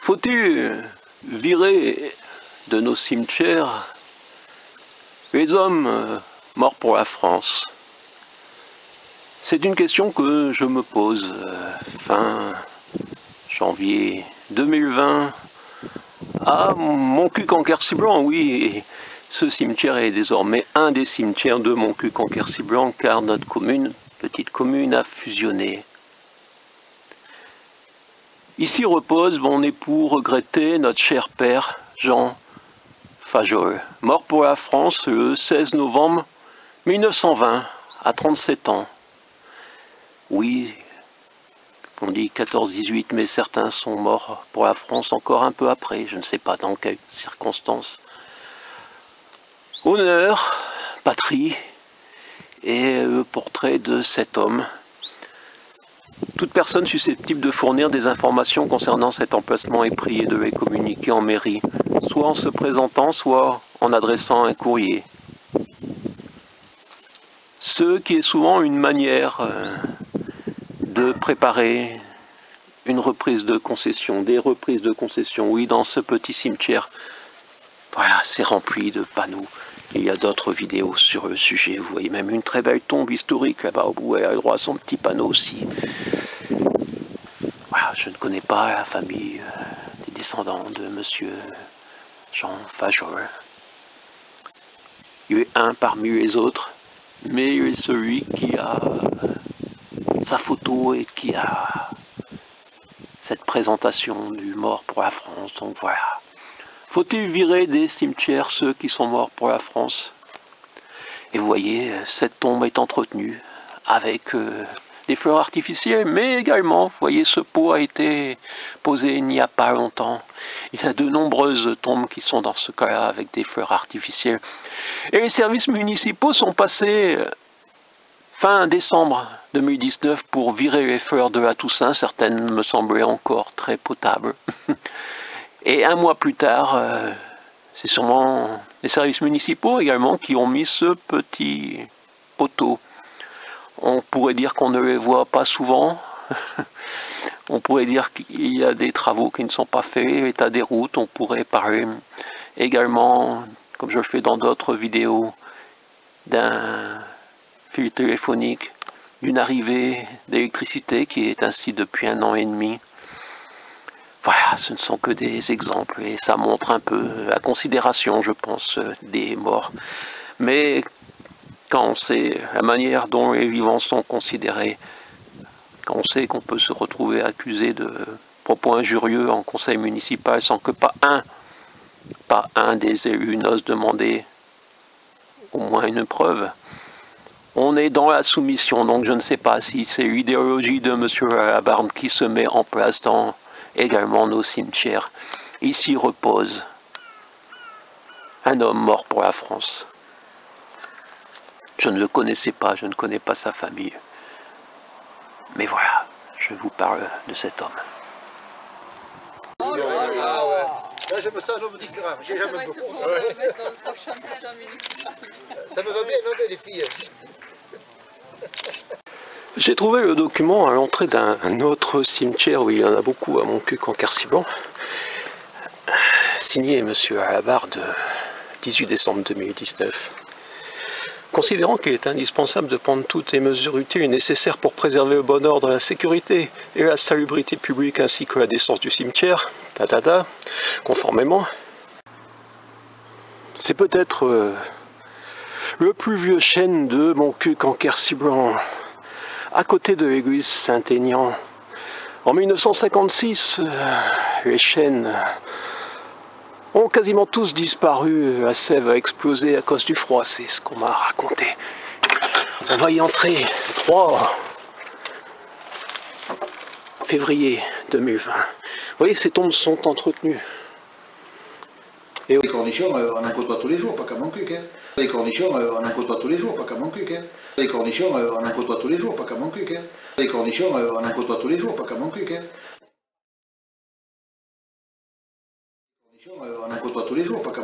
Faut-il virer de nos cimetières les hommes morts pour la France? C'est une question que je me pose fin janvier 2020 à Montcuq-en-Quercy-Blanc. Oui, ce cimetière est désormais un des cimetières de Montcuq-en-Quercy-Blanc car notre commune, petite commune, a fusionné. Ici repose mon époux regretté, notre cher père, Jean Fajol, mort pour la France le 16 novembre 1920, à 37 ans. Oui, on dit 14-18, mais certains sont morts pour la France encore un peu après, je ne sais pas dans quelles circonstances. Honneur, patrie, et le portrait de cet homme. Toute personne susceptible de fournir des informations concernant cet emplacement est priée de les communiquer en mairie, soit en se présentant, soit en adressant un courrier. Ce qui est souvent une manière de préparer une reprise de concession, des reprises de concession. Oui, dans ce petit cimetière, voilà, c'est rempli de panneaux. Il y a d'autres vidéos sur le sujet. Vous voyez même une très belle tombe historique là-bas au bout. Elle a le droit à son petit panneau aussi. Voilà, je ne connais pas la famille des descendants de monsieur Jean Fajol. Il est un parmi les autres, mais il est celui qui a sa photo et qui a cette présentation du mort pour la France. Donc voilà. Faut-il virer des cimetières ceux qui sont morts pour la France? Et vous voyez, cette tombe est entretenue avec des fleurs artificielles, mais également, vous voyez, ce pot a été posé il n'y a pas longtemps. Il y a de nombreuses tombes qui sont dans ce cas-là avec des fleurs artificielles. Et les services municipaux sont passés fin décembre 2019 pour virer les fleurs de la Toussaint. Certaines me semblaient encore très potables. Et un mois plus tard, c'est sûrement les services municipaux également qui ont mis ce petit poteau. On pourrait dire qu'on ne les voit pas souvent. On pourrait dire qu'il y a des travaux qui ne sont pas faits, l'état des routes. On pourrait parler également, comme je le fais dans d'autres vidéos, d'un fil téléphonique, d'une arrivée d'électricité qui est ainsi depuis 1 an et demi. Voilà, ce ne sont que des exemples et ça montre un peu la considération, je pense, des morts. Mais quand on sait la manière dont les vivants sont considérés, quand on sait qu'on peut se retrouver accusé de propos injurieux en conseil municipal sans que pas un des élus n'ose demander au moins une preuve, on est dans la soumission. Donc je ne sais pas si c'est l'idéologie de M. Labarde qui se met en place dans également nos cimetières. Ici repose un homme mort pour la France. Je ne le connaissais pas, je ne connais pas sa famille. Mais voilà, je vous parle de cet homme. Ah ouais. Là, je me sens un homme différent, j'ai jamais beaucoup. Ça me va bien, non, les filles. J'ai trouvé le document à l'entrée d'un autre cimetière où il y en a beaucoup à Montcuq-en-Quercy-Blanc, signé M. Labarde, 18 décembre 2019. Considérant qu'il est indispensable de prendre toutes les mesures utiles et nécessaires pour préserver le bon ordre, la sécurité et la salubrité publique ainsi que la décence du cimetière, conformément, c'est peut-être le plus vieux chêne de Montcuq-en-Quercy-Blanc, à côté de l'église Saint-Aignan. En 1956, les chênes ont quasiment tous disparu. La sève a explosé à cause du froid, c'est ce qu'on m'a raconté. On va y entrer. 3 février 2020. Vous voyez, ces tombes sont entretenues. Et les cornichons, on en côtoie tous les jours, pas qu'à Montcuq. Hein. Les cornichons, on en côtoie tous les jours, pas qu'à Montcuq. Hein. Les cornichons, on en côtoie tous les jours, pas qu'à Montcuq. Hein. Les cornichons, on en côtoie tous les jours, pas qu'à Montcuq. Hein. On en côtoie tous les jours, pas qu'à